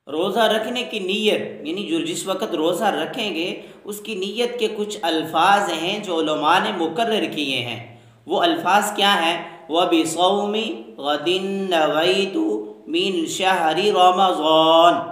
रोज़ा रखने की नीयत यानी जो जिस वक़्त रोज़ा रखेंगे उसकी नीयत के कुछ अल्फाज हैं जो उलमा ने मुकर्रर किए हैं। वो अल्फाज क्या हैं? व बिसौमी गदिन नवैतु मिन शहरी रमज़ान,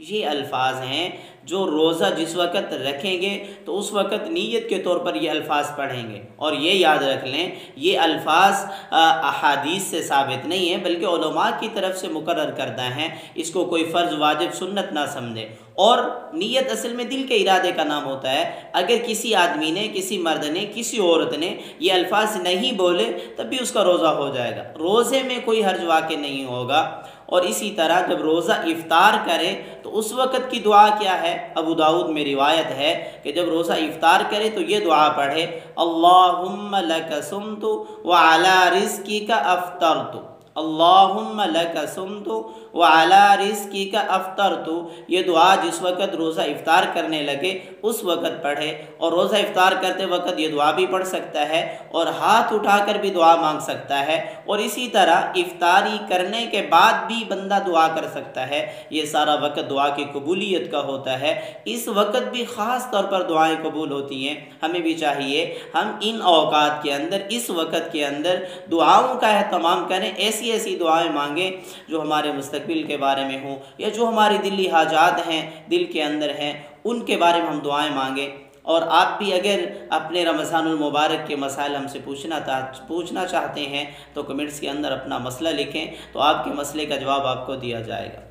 ये अल्फाज हैं जो रोज़ा जिस वक़्त रखेंगे तो उस वक़्त नीयत के तौर पर ये अल्फाज पढ़ेंगे। और ये याद रख लें ये अल्फाज अहादीस से साबित नहीं है बल्कि उलमा की तरफ से मुकर्रर करता है। इसको कोई फ़र्ज़ वाजिब सुन्नत ना समझे। और नीयत असल में दिल के इरादे का नाम होता है। अगर किसी आदमी ने, किसी मर्द ने, किसी औरत ने ये अल्फाज नहीं बोले तब भी उसका रोज़ा हो जाएगा, रोज़े में कोई हर्ज वाक़ नहीं होगा। और इसी तरह जब रोज़ा इफ्तार करें तो उस वक़्त की दुआ क्या है? अबू दाऊद में रिवायत है कि जब रोज़ा इफ्तार करे तो ये दुआ पढ़े, अल्लाहुम्मा लका सुम्तु व अला रिज़्क़िका अफ़्तरतु, अल्लाहुम्मा लका सुम्तु व अला रिज़्क़िका अफ़्तरतु। ये दुआ जिस वक़्त रोज़ा इफ्तार करने लगे उस वक़्त पढ़े। और रोज़ा इफ्तार करते वक़्त ये दुआ भी पढ़ सकता है और हाथ उठाकर भी दुआ मांग सकता है। और इसी तरह इफ्तारी करने के बाद भी बंदा दुआ कर सकता है। ये सारा वक़्त दुआ की कबूलियत का होता है। इस वक़्त भी ख़ास तौर पर दुआएं कबूल होती हैं। हमें भी चाहिए हम इन औकात के अंदर, इस वक़्त के अंदर दुआओं का एहतमाम करें, ऐसी ऐसी दुआएं मांगें जो हमारे मुस्तक़बिल के बारे में हो या जो हमारी दिली हाजात हैं, दिल के अंदर हैं, उनके बारे में हम दुआएं मांगें। और आप भी अगर अपने रमज़ानुल मुबारक के मसाइल हमसे पूछना चाहते हैं तो कमेंट्स के अंदर अपना मसला लिखें, तो आपके मसले का जवाब आपको दिया जाएगा।